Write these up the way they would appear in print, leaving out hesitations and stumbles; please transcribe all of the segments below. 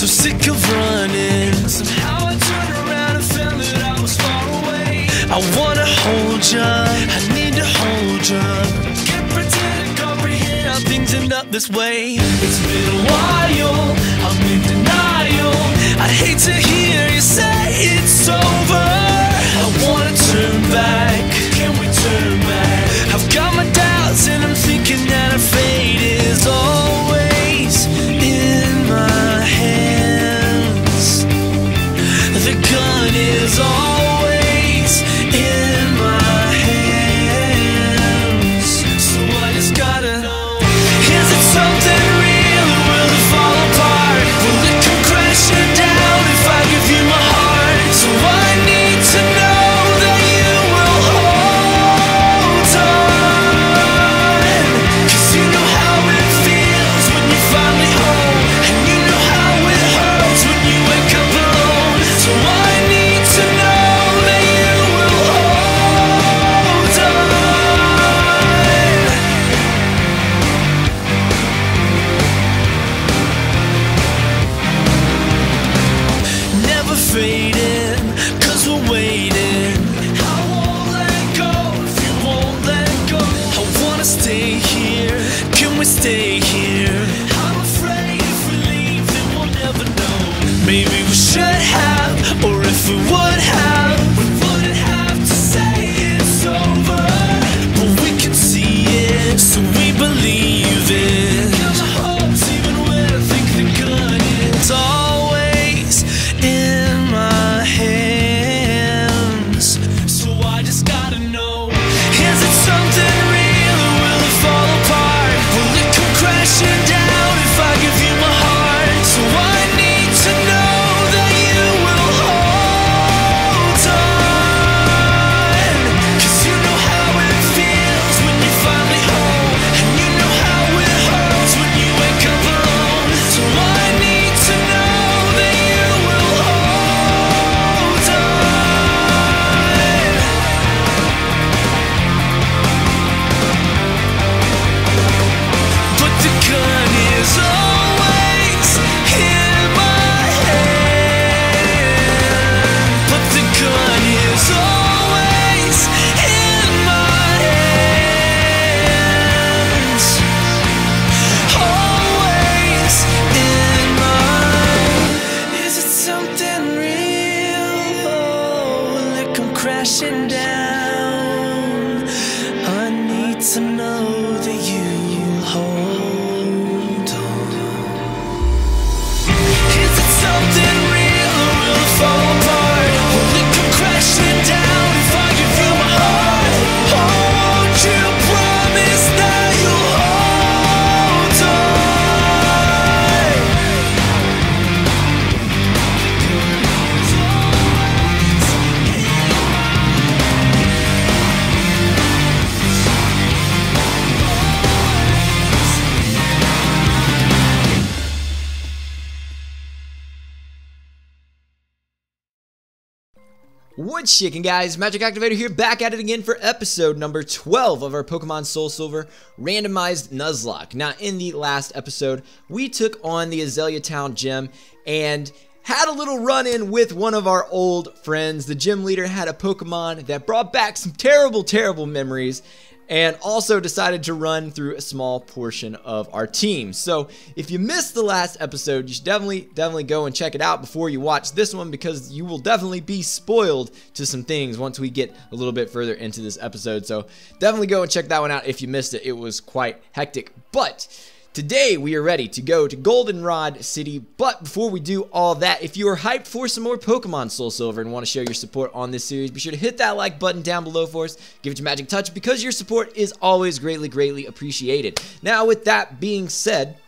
so sick of running. Somehow I turned around and found that I was far away. I wanna hold ya, I need to hold ya. Can't pretend to comprehend how things end up this way. It's been a while, I'm in denial. I'd hate to hear you say it's over. I wanna turn back, can we turn back? I've got my doubts and I'm thinking that our fate is always in my hands. The gun is always in my hands. So I just gotta know, is it something real or will it fall apart? Will it come crashing down if I give you my heart? So I need to know that you will hold on, 'cause you know how it feels when you're finally home, and you know how it hurts when you wake up alone. So I need to know that you will hold on. Never fading, 'cause we're waiting. I won't let go if you won't let go. I wanna stay here, can we stay here? I'm afraid if we leave then we'll never know. Maybe we should have, or if we would have, we wouldn't have to say it's over. But we can see it, so we believe it. Got my hopes even when I think the gun is always in my hands. So I just gotta know, is it something real or will it fall apart? Will it come crashing down if I give you my heart? So I need to know that you will hold on, 'cause you know how it feels when you're finally home, and you know how it hurts when you wake up alone. So I need to know that you will hold on. But the gun is always in my hand. But the gun is always in my hands. Always in mine. Is it something real or will it come crashing down? I need to know that you will hold on. Is it something real or will it fall apart? Will it come crashing down if I give you my heart? Oh, won't you promise that you'll hold on? What's shaking, guys? MagicActivatr here, back at it again for episode number 12 of our Pokemon Soul Silver Randomized Nuzlocke. Now, in the last episode, we took on the Azalea Town gym and had a little run-in with one of our old friends. The gym leader had a Pokemon that brought back some terrible, terrible memories, and also decided to run through a small portion of our team. So if you missed the last episode, you should definitely go and check it out before you watch this one, because you will definitely be spoiled to some things once we get a little bit further into this episode. So definitely go and check that one out if you missed it. It was quite hectic. But today we are ready to go to Goldenrod City, but before we do all that, if you are hyped for some more Pokemon Soul Silver and want to show your support on this series, be sure to hit that like button down below for us, give it your magic touch, because your support is always greatly appreciated. Now, with that being said,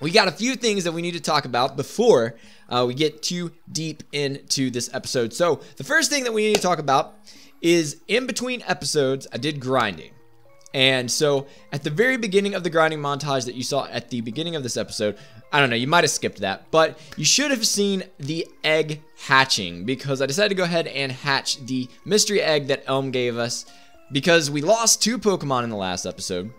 we got a few things that we need to talk about before we get too deep into this episode. So the first thing that we need to talk about is, in between episodes, I did grinding. And so at the very beginning of the grinding montage that you saw at the beginning of this episode, I don't know, you might have skipped that, but you should have seen the egg hatching, because I decided to go ahead and hatch the mystery egg that Elm gave us, because we lost 2 Pokemon in the last episode.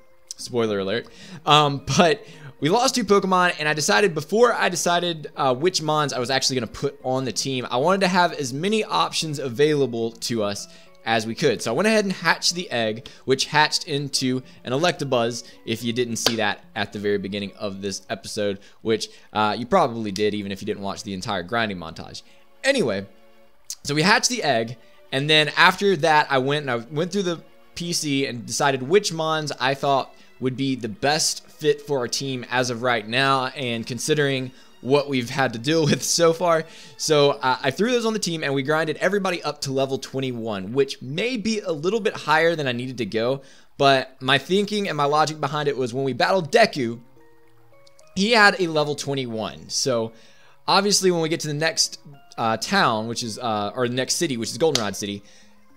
Spoiler alert. But we lost 2 Pokemon, and I decided before I decided which Mons I was actually going to put on the team, I wanted to have as many options available to us as we could. So I went ahead and hatched the egg, which hatched into an Electabuzz, if you didn't see that at the very beginning of this episode, which you probably did even if you didn't watch the entire grinding montage. Anyway, so we hatched the egg, and then after that I went through the PC and decided which Mons I thought would be the best fit for our team as of right now, and considering what we've had to deal with so far. So I threw those on the team, and we grinded everybody up to level 21, which may be a little bit higher than I needed to go, but my thinking and my logic behind it was when we battled Deku, he had a level 21. So obviously when we get to the next town, which is, or the next city, which is Goldenrod City,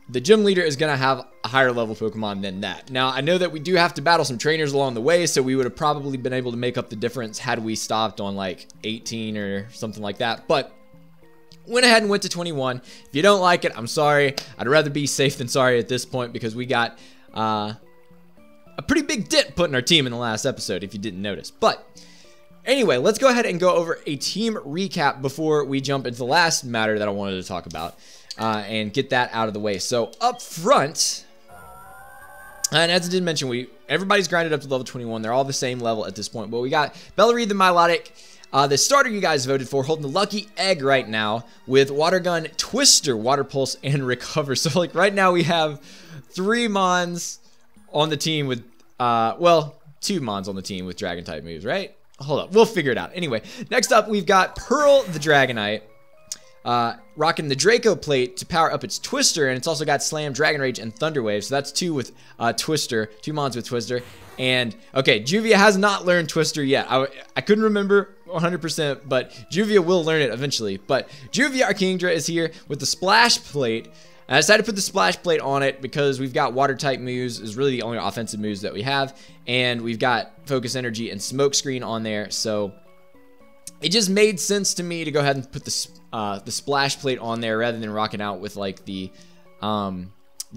the gym leader is going to have a higher level Pokemon than that. Now, I know that we do have to battle some trainers along the way, so we would have probably been able to make up the difference had we stopped on like 18 or something like that. But went ahead and went to 21. If you don't like it, I'm sorry. I'd rather be safe than sorry at this point, because we got a pretty big dip put in our team in the last episode, if you didn't notice. But anyway, let's go ahead and go over a team recap before we jump into the last matter that I wanted to talk about. And get that out of the way. So up front, and as I did mention, everybody's grinded up to level 21. They're all the same level at this point. But we got Bellary the Milotic, the starter you guys voted for, holding the lucky egg right now with Water Gun, Twister, Water Pulse, and Recover. So like right now we have 3 Mons on the team with, well, 2 Mons on the team with Dragon type moves, right? Hold up, we'll figure it out. Anyway, next up we've got Pearl the Dragonite. Rocking the Draco plate to power up its Twister, and it's also got Slam, Dragon Rage, and Thunder Wave. So that's 2 with Twister, 2 Mons with Twister. And okay, Juvia has not learned Twister yet. I couldn't remember 100%, but Juvia will learn it eventually. But Juvia Archangel is here with the Splash plate. And I decided to put the Splash plate on it because we've got water type moves, is really the only offensive moves that we have, and we've got Focus Energy and Smoke Screen on there. So it just made sense to me to go ahead and put the Splash plate on there rather than rocking out with like the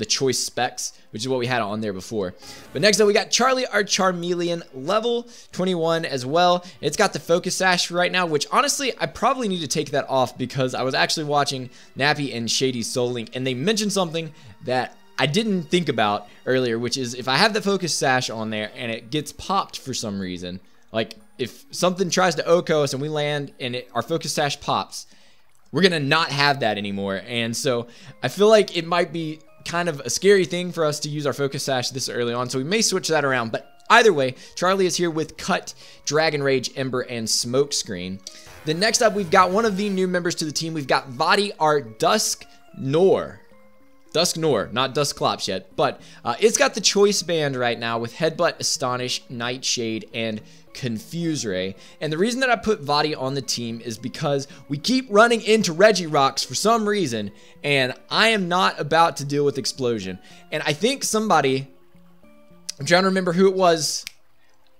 choice specs, which is what we had on there before. But next up we got Charlie our Charmeleon, level 21 as well. It's got the Focus Sash right now, which honestly I probably need to take that off because I was actually watching Nappy and Shady's Soul Link, and they mentioned something that I didn't think about earlier, which is if I have the Focus Sash on there and it gets popped for some reason, like if something tries to OHKO us and we land and our Focus Sash pops, we're going to not have that anymore. And so I feel like it might be kind of a scary thing for us to use our Focus Sash this early on. So we may switch that around. But either way, Charlie is here with Cut, Dragon Rage, Ember, and Smoke Screen. Then next up, we've got one of the new members to the team. We've got Vadi our Dusknoir. Dusknoir, not Dusclops yet, but it's got the Choice Band right now with Headbutt, Astonish, Nightshade, and Confuse Ray. And the reason that I put Vadi on the team is because we keep running into Regirocks for some reason, and I am not about to deal with Explosion. And I think somebody, I'm trying to remember who it was,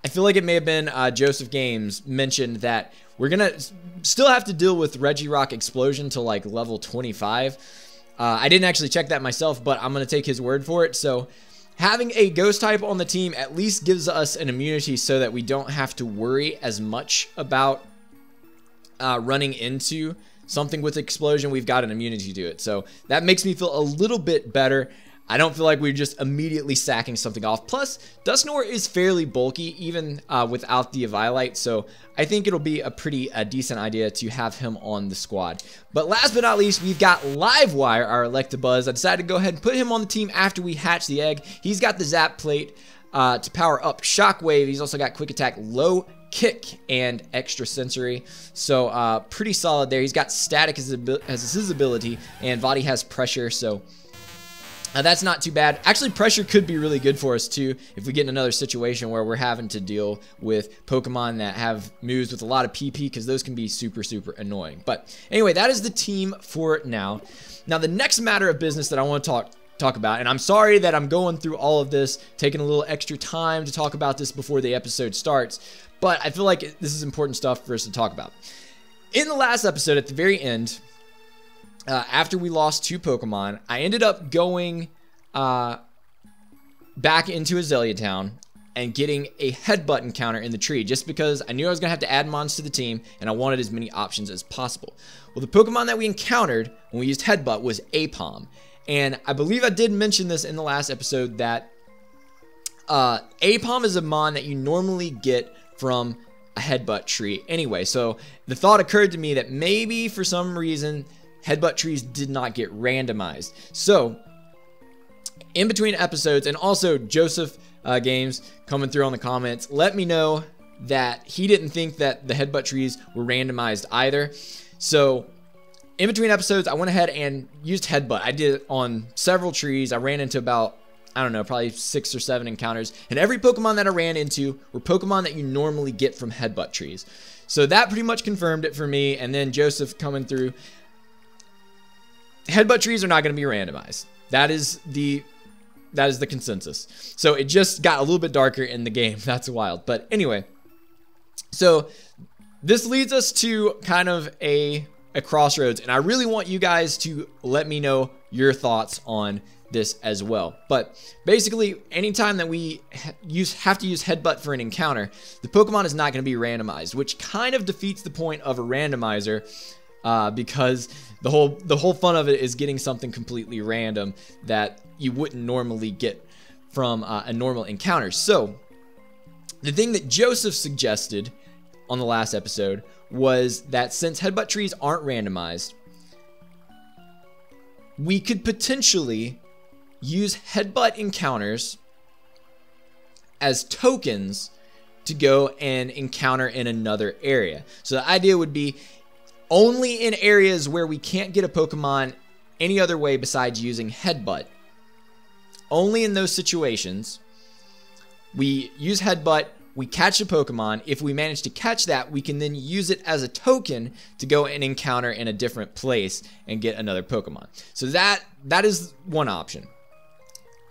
I feel like it may have been Joseph Games, mentioned that we're going to still have to deal with Regirock Explosion to like level 25. I didn't actually check that myself, but I'm going to take his word for it. So having a Ghost type on the team at least gives us an immunity so that we don't have to worry as much about running into something with Explosion. We've got an immunity to it. So that makes me feel a little bit better. I don't feel like we're just immediately sacking something off. Plus, Dusknoir is fairly bulky even without the Eviolite, so I think it'll be a pretty decent idea to have him on the squad. But last but not least, we've got Livewire, our Electabuzz. I decided to go ahead and put him on the team after we hatched the egg. He's got the Zap plate to power up Shockwave. He's also got Quick Attack, Low Kick, and Extra Sensory. So pretty solid there. He's got Static as his ability, and Vadi has Pressure, so that's not too bad. Actually, Pressure could be really good for us too if we get in another situation where we're having to deal with Pokemon that have moves with a lot of PP, because those can be super, super annoying. But anyway, that is the team for now. Now, the next matter of business that I want to talk about, and I'm sorry that I'm going through all of this, taking a little extra time to talk about this before the episode starts, but I feel like this is important stuff for us to talk about. In the last episode, at the very end, after we lost 2 Pokemon, I ended up going back into Azalea Town, and getting a headbutt encounter in the tree, just because I knew I was going to have to add mons to the team and I wanted as many options as possible. Well, the Pokemon that we encountered when we used headbutt was Apom. And I believe I did mention this in the last episode that Apom is a mon that you normally get from a headbutt tree anyway. So the thought occurred to me that maybe for some reason headbutt trees did not get randomized. So in between episodes, and also Joseph Games coming through on the comments, let me know that he didn't think that the headbutt trees were randomized either. So in between episodes, I went ahead and used headbutt. I did it on several trees. I ran into about, I don't know, probably 6 or 7 encounters, and every Pokemon that I ran into were Pokemon that you normally get from headbutt trees. So that pretty much confirmed it for me. And then Joseph coming through, headbutt trees are not going to be randomized. That is the consensus. So it just got a little bit darker in the game. That's wild. But anyway, so this leads us to kind of a crossroads, and I really want you guys to let me know your thoughts on this as well. But basically, anytime that we have to use headbutt for an encounter, the Pokemon is not going to be randomized, which kind of defeats the point of a randomizer, because the whole fun of it is getting something completely random that you wouldn't normally get from a normal encounter. So the thing that Joseph suggested on the last episode was that since headbutt trees aren't randomized, we could potentially use headbutt encounters as tokens to go and encounter in another area. So the idea would be only in areas where we can't get a Pokemon any other way besides using headbutt. Only in those situations, we use headbutt, we catch a Pokemon. If we manage to catch that, we can then use it as a token to go and encounter in a different place and get another Pokemon. So that is one option.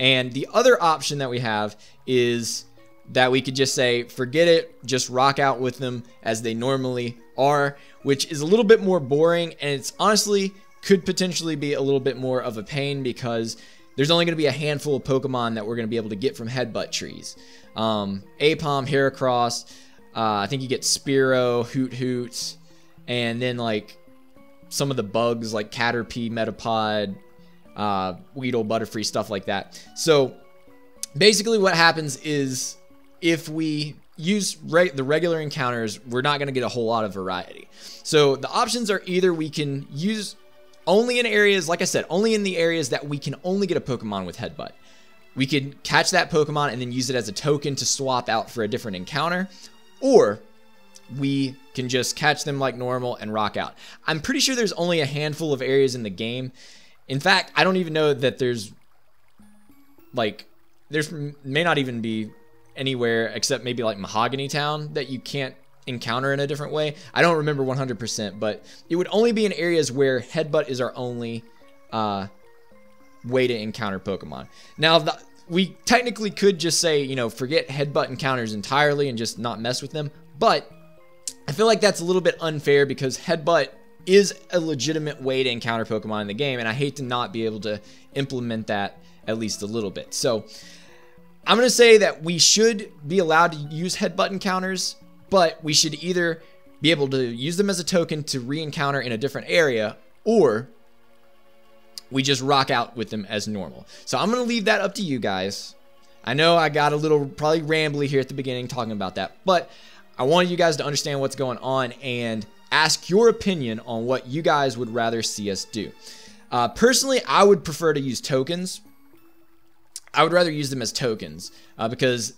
And the other option that we have is that we could just say, forget it, just rock out with them as they normally are, which is a little bit more boring, and it's honestly could potentially be a little bit more of a pain because there's only going to be a handful of Pokemon that we're going to be able to get from headbutt trees. Apom, Heracross, I think you get Spearow, Hoot, and then like some of the bugs like Caterpie, Metapod, Weedle, Butterfree, stuff like that. So basically what happens is if we use the regular encounters, we're not going to get a whole lot of variety. So the options are either we can use only in areas, like I said, only in the areas that we can only get a Pokemon with headbutt. We could catch that Pokemon and then use it as a token to swap out for a different encounter, or we can just catch them like normal and rock out. I'm pretty sure there's only a handful of areas in the game. In fact, I don't even know that there's may not even be anywhere except maybe like Mahogany Town that you can't encounter in a different way. I don't remember 100%, but it would only be in areas where headbutt is our only way to encounter Pokemon. Now, we technically could just say, you know, forget headbutt encounters entirely and just not mess with them, but I feel like that's a little bit unfair because headbutt is a legitimate way to encounter Pokemon in the game, and I hate to not be able to implement that at least a little bit. So I'm going to say that we should be allowed to use headbutt encounters, but we should either be able to use them as a token to re-encounter in a different area, or we just rock out with them as normal. So I'm going to leave that up to you guys. I know I got a little probably rambly here at the beginning talking about that, but I wanted you guys to understand what's going on and ask your opinion on what you guys would rather see us do. Personally, I would prefer to use tokens. I would rather use them as tokens because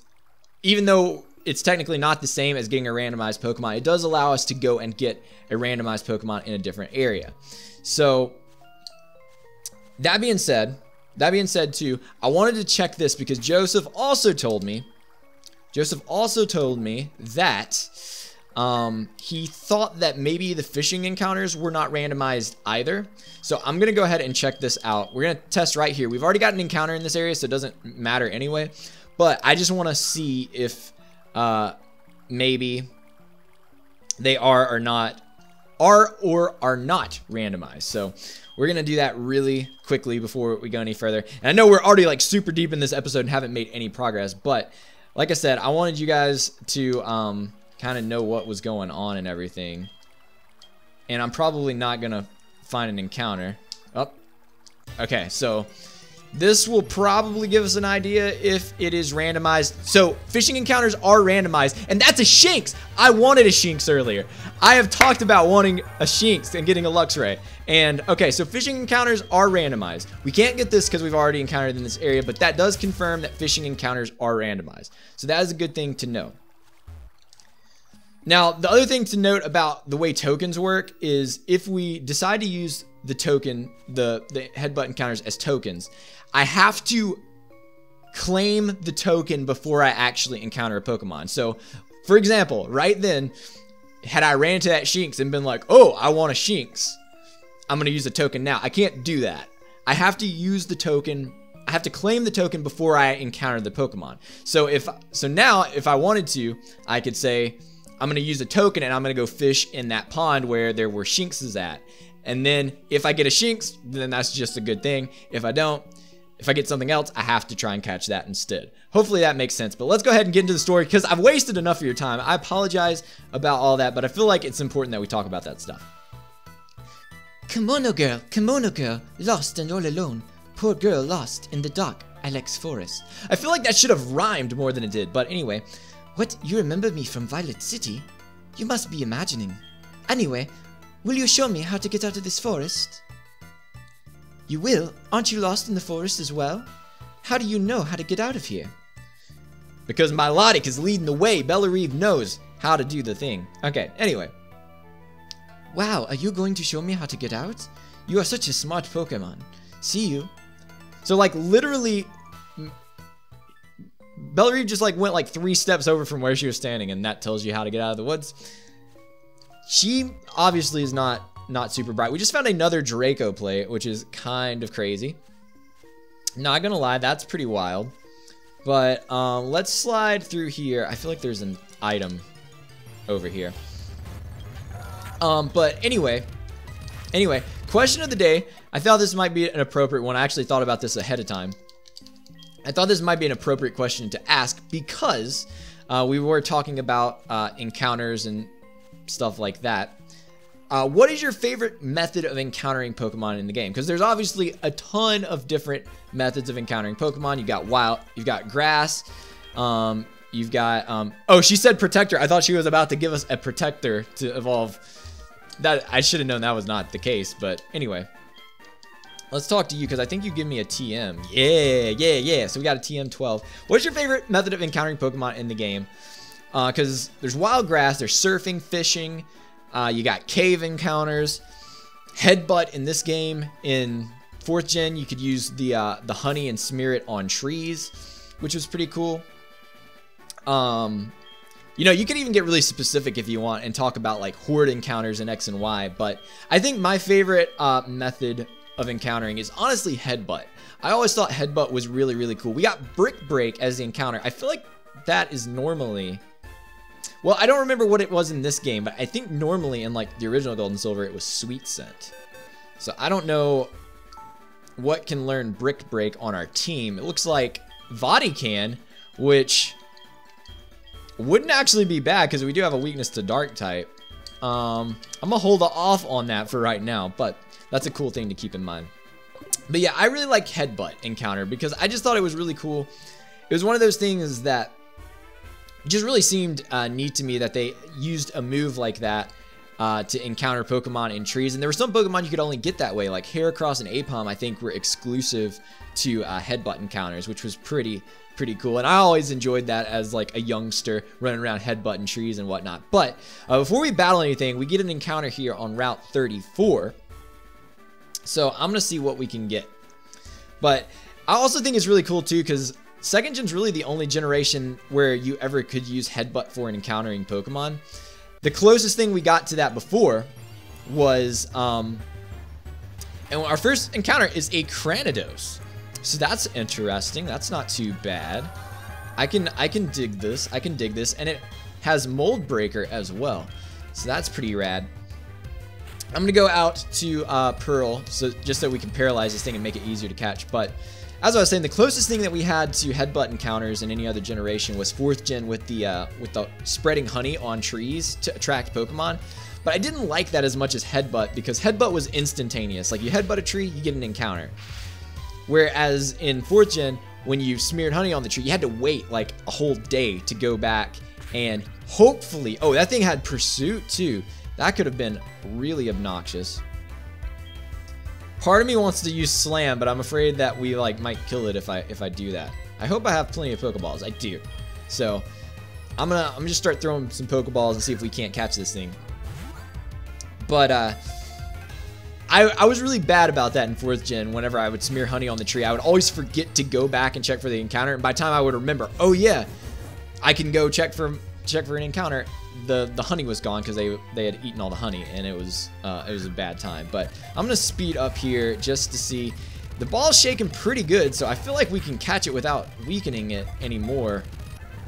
even though it's technically not the same as getting a randomized Pokemon, it does allow us to go and get a randomized Pokemon in a different area. So that being said too, I wanted to check this because Joseph also told me that he thought that maybe the fishing encounters were not randomized either. So I'm going to go ahead and check this out. We're going to test right here. We've already got an encounter in this area, so it doesn't matter anyway. But I just want to see if maybe they are or are not randomized. So we're going to do that really quickly before we go any further. And I know we're already like super deep in this episode and haven't made any progress, but like I said, I wanted you guys to kind of know what was going on and everything. And I'm probably not gonna find an encounter. Oh, okay, so this will probably give us an idea if it is randomized. So fishing encounters are randomized, and that's a Shinx. I wanted a Shinx earlier. I have talked about wanting a Shinx and getting a Luxray. And okay, so fishing encounters are randomized. We can't get this because we've already encountered in this area, but that does confirm that fishing encounters are randomized. So that is a good thing to know. Now, the other thing to note about the way tokens work is if we decide to use the token, the headbutt encounters as tokens, I have to claim the token before I actually encounter a Pokemon. So, for example, right then, had I ran into that Shinx and been like, oh, I want a Shinx, I'm going to use the token now. I can't do that. I have to use the token. I have to claim the token before I encounter the Pokemon. So now, if I wanted to, I could say, I'm going to use a token and I'm going to go fish in that pond where there were Shinxes at. And then if I get a Shinx, then that's just a good thing. If I don't, if I get something else, I have to try and catch that instead. Hopefully that makes sense. But let's go ahead and get into the story because I've wasted enough of your time. I apologize about all that, but I feel like it's important that we talk about that stuff. Kimono girl, lost and all alone. Poor girl lost in the dark Alex Forest. I feel like that should have rhymed more than it did, but anyway. What, you remember me from Violet City? You must be imagining. Anyway, will you show me how to get out of this forest? You will? Aren't you lost in the forest as well? How do you know how to get out of here? Because Milotic is leading the way. Bellarive knows how to do the thing. Okay, anyway. Wow, are you going to show me how to get out? You are such a smart Pokemon. See you. So like literally, Bellarive just like went like 3 steps over from where she was standing, and that tells you how to get out of the woods. She obviously is not super bright. We just found another Draco plate, which is kind of crazy. Not gonna lie, that's pretty wild. But let's slide through here. I feel like there's an item over here. But anyway, question of the day. I thought this might be an appropriate one. I actually thought about this ahead of time. I thought this might be an appropriate question to ask because we were talking about encounters and stuff like that. What is your favorite method of encountering Pokemon in the game? Because there's obviously a ton of different methods of encountering Pokemon. You've got wild, you've got grass, you've got, oh, she said protector. I thought she was about to give us a protector to evolve. That I should have known that was not the case, but anyway. Let's talk to you because I think you give me a TM. Yeah. So we got a TM12. What's your favorite method of encountering Pokemon in the game? Because there's wild grass, there's surfing, fishing, you got cave encounters, headbutt in this game. In 4th gen, you could use the honey and smear it on trees, which was pretty cool. You know, you can even get really specific if you want and talk about like horde encounters in X and Y. But I think my favorite method of encountering is honestly headbutt. I always thought headbutt was really, really cool. We got brick break as the encounter. I feel like that is normally, well, I don't remember what it was in this game, but I think normally in like the original Gold and Silver, it was Sweet Scent. So I don't know what can learn brick break on our team. It looks like Vadi can, which wouldn't actually be bad because we do have a weakness to dark type. I'm gonna hold off on that for right now, but that's a cool thing to keep in mind. But yeah, I really like headbutt encounter because I just thought it was really cool. It was one of those things that just really seemed neat to me that they used a move like that to encounter Pokemon in trees. And there were some Pokemon you could only get that way, like Heracross and Apom, I think were exclusive to headbutt encounters, which was pretty cool. And I always enjoyed that as like a youngster running around headbutting trees and whatnot. But before we battle anything, we get an encounter here on Route 34. So I'm gonna see what we can get. But I also think it's really cool too because 2nd gen's really the only generation where you ever could use headbutt for an encountering Pokemon. The closest thing we got to that before was and our first encounter is a Cranidos. So that's interesting. That's not too bad. I can dig this. I can dig this, and it has Mold Breaker as well. So that's pretty rad. I'm gonna go out to Pearl, so just so we can paralyze this thing and make it easier to catch. But as I was saying, the closest thing that we had to headbutt encounters in any other generation was 4th gen with the spreading honey on trees to attract Pokemon. But I didn't like that as much as headbutt, because headbutt was instantaneous. Like, you headbutt a tree, you get an encounter. Whereas in 4th gen, when you smeared honey on the tree, you had to wait like a whole day to go back and hopefully... Oh, that thing had Pursuit too. That could have been really obnoxious. Part of me wants to use Slam, but I'm afraid that we like might kill it if I do that. I hope I have plenty of Pokeballs. I do. So I'm gonna just start throwing some Pokeballs and see if we can't catch this thing. But I was really bad about that in 4th gen. Whenever I would smear honey on the tree, I would always forget to go back and check for the encounter. And by the time I would remember, oh yeah, I can go check for an encounter, the honey was gone because they had eaten all the honey, and it was a bad time. But I'm gonna speed up here just to see. The ball's shaking pretty good, so I feel like we can catch it without weakening it anymore.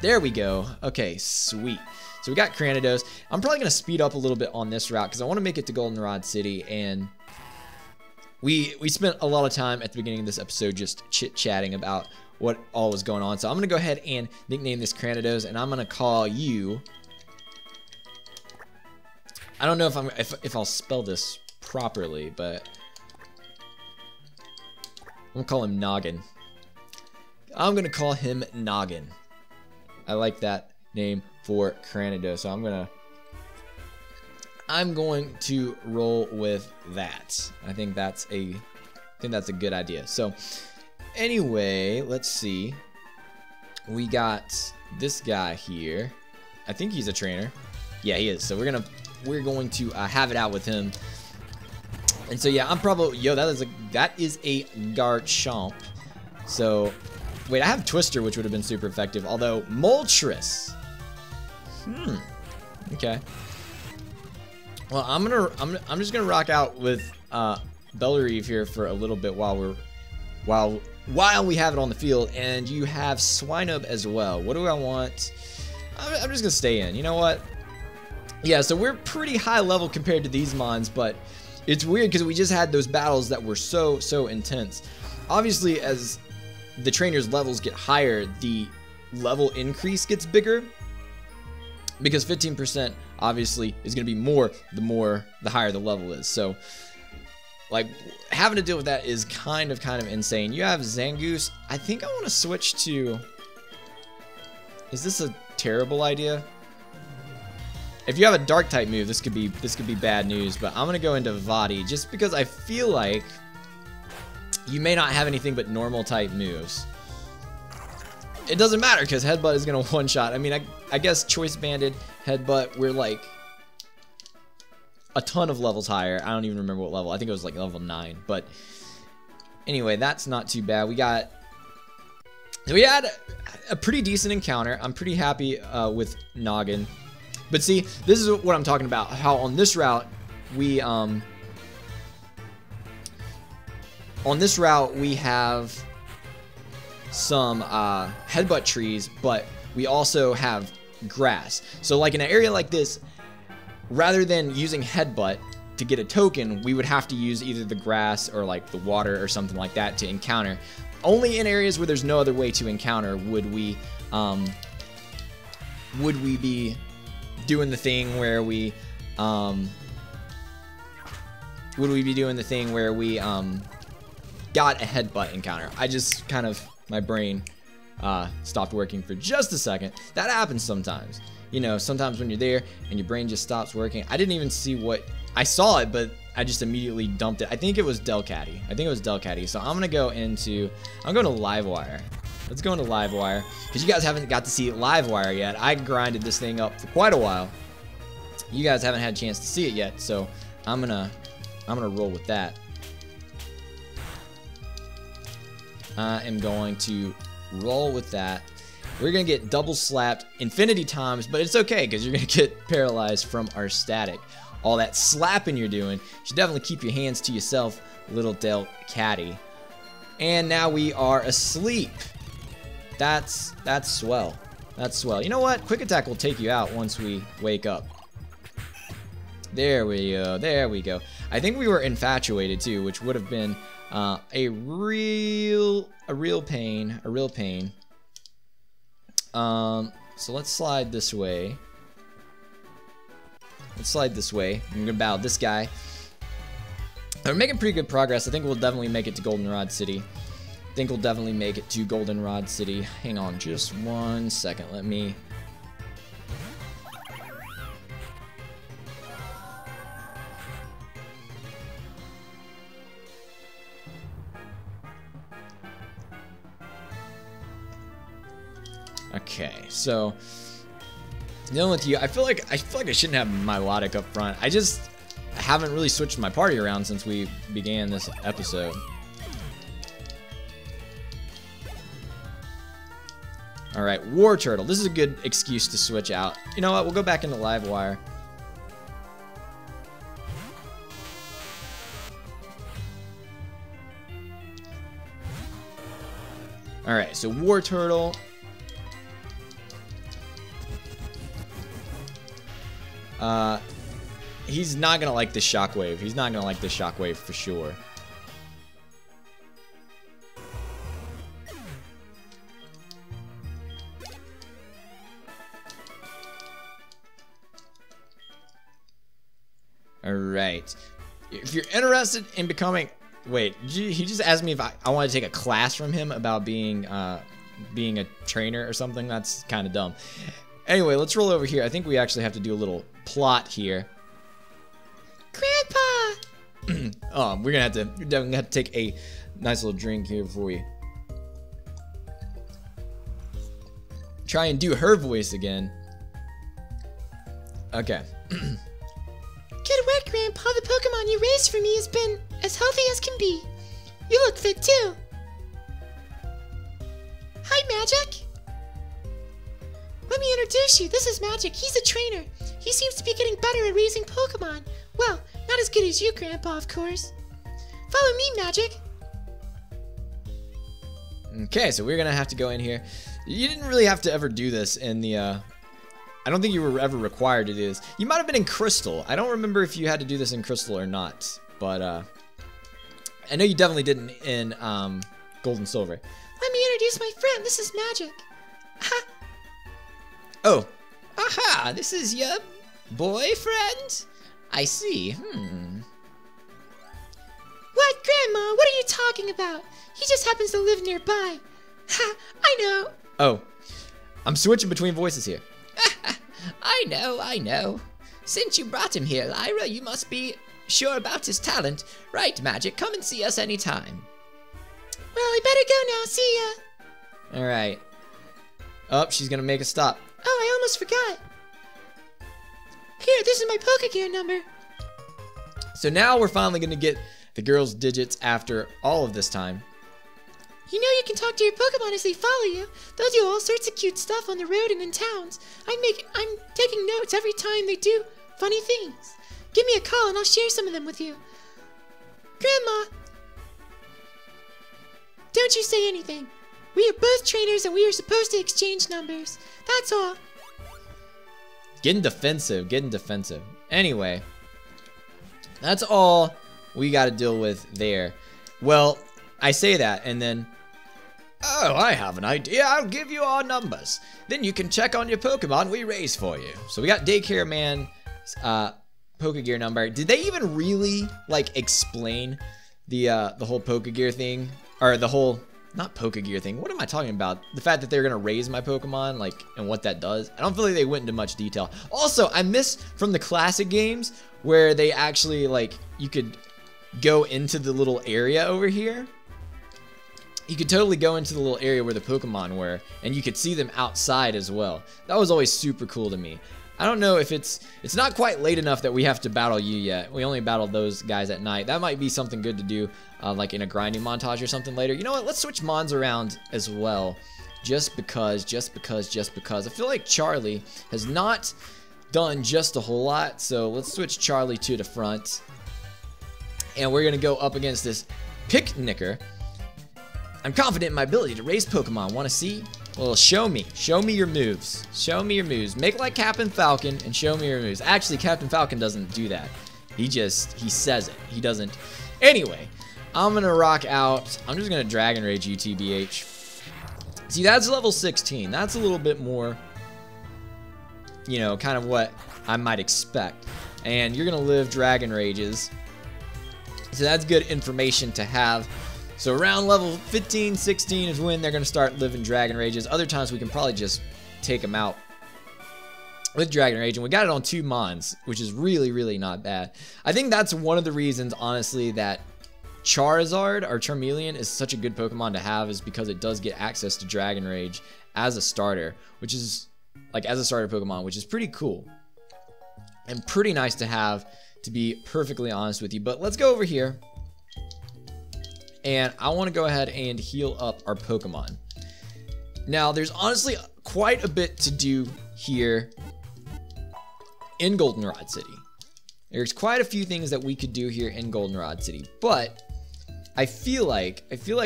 There we go. Okay, sweet. So we got Cranidos. I'm probably gonna speed up a little bit on this route because I want to make it to Goldenrod City, and we spent a lot of time at the beginning of this episode just chit-chatting about what all was going on. So I'm gonna go ahead and nickname this Cranidos, and I'm gonna call you. I don't know if I'll spell this properly, but I'm gonna call him Noggin. I'm gonna call him Noggin. I like that name for Cranidos, so I'm going to roll with that. I think that's a good idea. So anyway, let's see. We got this guy here. I think he's a trainer. Yeah, he is. So we're going to have it out with him. And so yeah, I'm probably that is a Garchomp. So wait, I have Twister, which would have been super effective. Although Moltres. Okay. Well, I'm just gonna rock out with Bellerive here for a little bit while we have it on the field, and you have Swinub as well. What do I want? I'm just gonna stay in. You know what? Yeah, so we're pretty high level compared to these mons, but it's weird because we just had those battles that were so intense. Obviously, as the trainers' levels get higher, the level increase gets bigger, because 15% obviously is going to be more the higher the level is. So like having to deal with that is kind of insane. You have Zangoose. I think I want to switch to... Is this a terrible idea? If you have a dark type move, this could be bad news, but I'm going to go into Vadi just because I feel like you may not have anything but normal type moves. It doesn't matter because Headbutt is going to one-shot. I mean, I guess Choice Banded, Headbutt, we're like a ton of levels higher. I don't even remember what level. I think it was like level 9. But anyway, that's not too bad. We had a pretty decent encounter. I'm pretty happy with Noggin. But see, this is what I'm talking about. How on this route we have some headbutt trees, but we also have grass. So like in an area like this, rather than using headbutt to get a token, we would have to use either the grass or like the water or something like that to encounter. Only in areas where there's no other way to encounter would we be doing the thing where we got a headbutt encounter. I just kind of, my brain stopped working for just a second. That happens sometimes. You know, sometimes when you're there and your brain just stops working. I didn't even see what, I saw it, but I just immediately dumped it. I think it was Delcatty. So I'm going to go into, I'm going to Livewire. Let's go into Livewire, because you guys haven't got to see Livewire yet. I grinded this thing up for quite a while. You guys haven't had a chance to see it yet, so I'm gonna roll with that. I am going to roll with that. We're gonna get double slapped infinity times, but it's okay because you're gonna get paralyzed from our static. All that slapping you're doing, you should definitely keep your hands to yourself, little Delcatty. And now we are asleep. That's swell. That's swell. You know what? Quick attack will take you out once we wake up. There we go. There we go. I think we were infatuated too, which would have been A real pain. So let's slide this way. I'm gonna battle this guy. We're making pretty good progress. I think we'll definitely make it to Goldenrod City. Hang on just 1 second. Let me... Okay, so dealing with you, I feel like I shouldn't have melodic up front. I just haven't really switched my party around since we began this episode. All right, War Turtle. This is a good excuse to switch out. You know what? We'll go back into Livewire. All right, so War Turtle. He's not gonna like this shockwave. He's not gonna like this shockwave for sure. Alright. If you're interested in becoming... Wait, he just asked me if I want to take a class from him about being a trainer or something. That's kind of dumb. Anyway, let's roll over here. I think we actually have to do a little plot here. Grandpa! Oh, we're definitely gonna have to take a nice little drink here before we try and do her voice again. Okay. Good work, Grandpa. The Pokemon you raised for me has been as healthy as can be. You look fit too. Hi, Magic. Let me introduce you. This is Magic. He's a trainer. He seems to be getting better at raising Pokemon. Well, not as good as you, Grandpa, of course. Follow me, Magic. Okay, so we're gonna have to go in here. You didn't really have to ever do this in the, I don't think you were ever required to do this. You might have been in Crystal. I don't remember if you had to do this in Crystal or not, but, I know you definitely didn't in, Gold and Silver. Let me introduce my friend. This is Magic. Ha! Oh. Aha! This is your boyfriend? I see. What, Grandma? What are you talking about? He just happens to live nearby. Ha! I know. Oh. I'm switching between voices here. I know. Since you brought him here, Lyra, you must be sure about his talent. Right, Magic, come and see us anytime. Well, I better go now. See ya. Alright. Oh, she's gonna make a stop. Oh, I almost forgot. Here, this is my Pokegear number. So now we're finally gonna get the girl's digits after all of this time. You know you can talk to your Pokemon as they follow you. They'll do all sorts of cute stuff on the road and in towns. I'm taking notes every time they do funny things. Give me a call and I'll share some of them with you. Grandma, don't you say anything. We are both trainers and we are supposed to exchange numbers. That's all. Getting defensive. Anyway, that's all we got to deal with there. Well, I say that and then, oh, I have an idea. I'll give you our numbers. Then you can check on your Pokemon we raise for you. So we got Daycare Man's Pokegear number. Did they even really like explain the whole Pokegear thing, or the whole? Not Pokegear thing. What am I talking about? The fact that they're gonna raise my Pokemon, like, and what that does. I don't feel like they went into much detail. Also, I miss from the classic games where they actually, like, you could go into the little area over here. You could totally go into the little area where the Pokemon were, and you could see them outside as well. That was always super cool to me. I don't know if it's not quite late enough that we have to battle you yet. We only battled those guys at night. That might be something good to do, like in a grinding montage or something later. You know what? Let's switch Mons around as well, just because. I feel like Charlie has not done just a whole lot, so let's switch Charlie to the front. And we're gonna go up against this Picnicker. I'm confident in my ability to raise Pokemon. Want to see? Well, show me your moves. Make like Captain Falcon and show me your moves. Actually, Captain Falcon doesn't do that. He says it. He doesn't. Anyway, I'm gonna rock out. I'm just gonna Dragon Rage you, TBH. See, that's level 16. That's a little bit more, you know, kind of what I might expect. And you're gonna live Dragon Rages. So that's good information to have. So around level 15, 16 is when they're gonna start living Dragon Rages. Other times we can probably just take them out with Dragon Rage, and we got it on 2 Mons, which is really, really not bad. I think that's one of the reasons, honestly, that Charizard or Charmeleon is such a good Pokemon to have, is because it does get access to Dragon Rage as a starter, which is like as a starter Pokemon, which is pretty cool and pretty nice to have, to be perfectly honest with you. But let's go over here, and I want to go ahead and heal up our Pokemon. Now, there's honestly quite a bit to do here in Goldenrod City. There's quite a few things that we could do here in Goldenrod City, but I feel like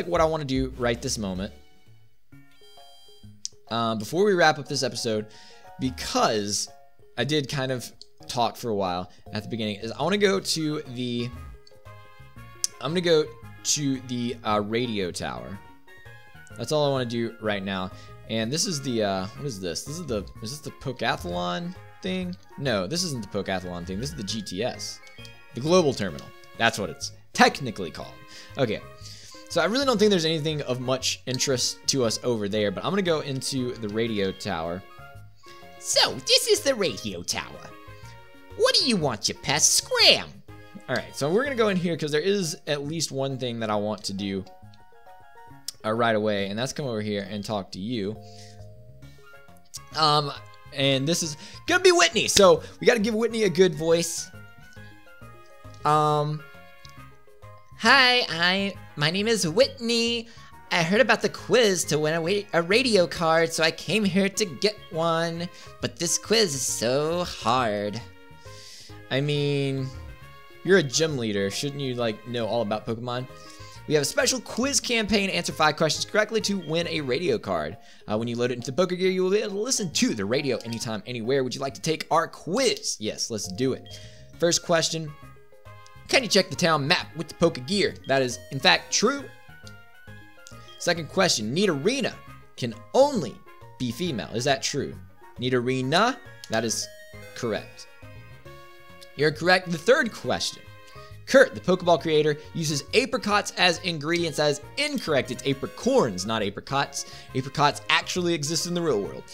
what I want to do right this moment, before we wrap up this episode, because I did kind of talk for a while at the beginning, is I want to go to the radio tower. That's all I want to do right now. And this is the what is this? Is this the Pokathlon thing? No, this isn't the Pokathlon thing. This is the GTS, the global terminal. That's what it's technically called. Okay, so I really don't think there's anything of much interest to us over there, but I'm gonna go into the radio tower. So, this is the radio tower. What do you want, you pest? Scram! Alright, so we're gonna go in here because there is at least one thing that I want to do right away, and that's come over here and talk to you. And this is gonna be Whitney, so we gotta give Whitney a good voice. Hi, my name is Whitney. I heard about the quiz to win a radio card, so I came here to get one. But this quiz is so hard. I mean, you're a gym leader. Shouldn't you, like, know all about Pokemon? We have a special quiz campaign. Answer 5 questions correctly to win a radio card. When you load it into the Pokegear, you will be able to listen to the radio anytime, anywhere. Would you like to take our quiz? Yes, let's do it. First question. Can you check the town map with the Pokegear? That is, in fact, true. Second question. Nidorina can only be female. Is that true? Nidorina? That is correct. You're correct. The third question. Kurt, the Pokeball creator, uses apricots as ingredients. That is incorrect. It's apricorns, not apricots. Apricots actually exist in the real world.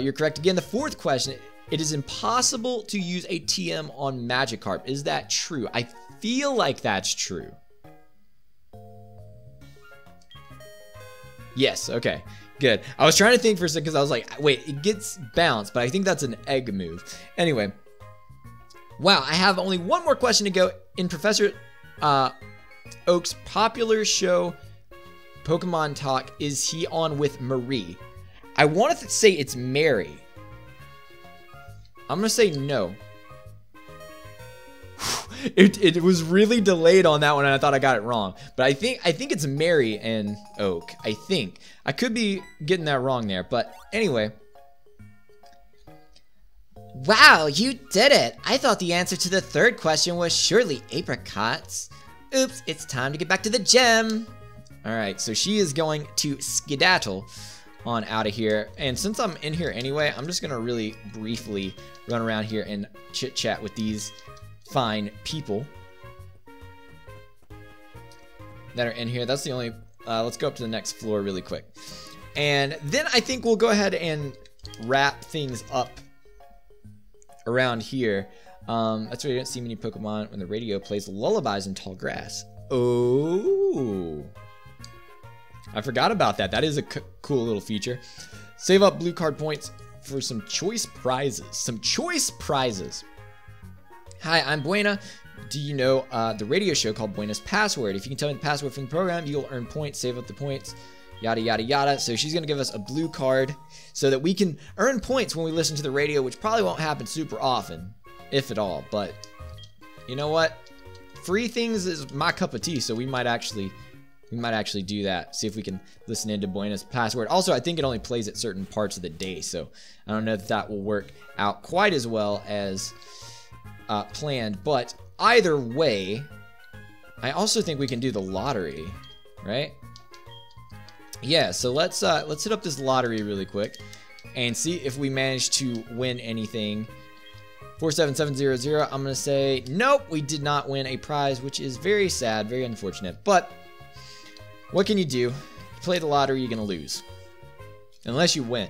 You're correct again. The fourth question. It is impossible to use a TM on Magikarp. Is that true? I feel like that's true. Yes, okay, good. I was trying to think for a second because I was like, wait, it gets bounced, but I think that's an egg move. Anyway, wow, I have only one more question to go. In Professor Oak's popular show, Pokemon Talk, is he on with Marie? I want to say it's Mary. I'm gonna say no. It was really delayed on that one, and I thought I got it wrong. But I think it's Mary and Oak. I think I could be getting that wrong there, but anyway. Wow, you did it! I thought the answer to the third question was surely apricots. Oops, it's time to get back to the gym. All right, so she is going to skedaddle on out of here, and since I'm in here anyway, I'm just gonna really briefly run around here and chit chat with these fine people that are in here. That's the only let's go up to the next floor really quick, and then I think we'll go ahead and wrap things up around here. That's why you don't see many Pokemon when the radio plays lullabies in tall grass. Oh, I forgot about that. That is a cool little feature. Save up blue card points for some choice prizes. Some choice prizes. Hi, I'm Buena. Do you know the radio show called Buena's Password? If you can tell me the password from the program, you'll earn points, save up the points, yada, yada, yada. So she's going to give us a blue card so that we can earn points when we listen to the radio, which probably won't happen super often, if at all. But you know what? Free things is my cup of tea, so we might actually do that. See if we can listen into Buena's Password. Also, I think it only plays at certain parts of the day, so I don't know if that will work out quite as well as planned. But either way, I also think we can do the lottery, right? Yeah, so let's hit up this lottery really quick and see if we manage to win anything. 47700, I'm gonna say nope, we did not win a prize, which is very sad, very unfortunate. But what can you do? Play the lottery, you're gonna lose. Unless you win,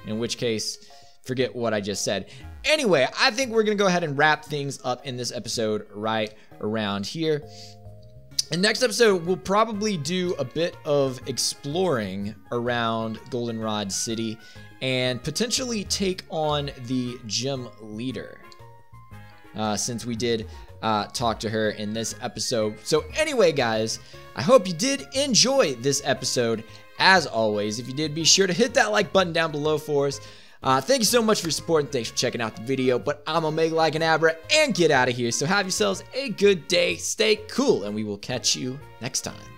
in which case, forget what I just said. Anyway, I think we're gonna go ahead and wrap things up in this episode right around here. In next episode, we'll probably do a bit of exploring around Goldenrod City and potentially take on the gym leader, since we did talk to her in this episode. So anyway, guys, I hope you did enjoy this episode. As always, if you did, be sure to hit that like button down below for us. Thank you so much for your support, and thanks for checking out the video. But I'm gonna make like an Abra and get out of here. So have yourselves a good day, stay cool, and we will catch you next time.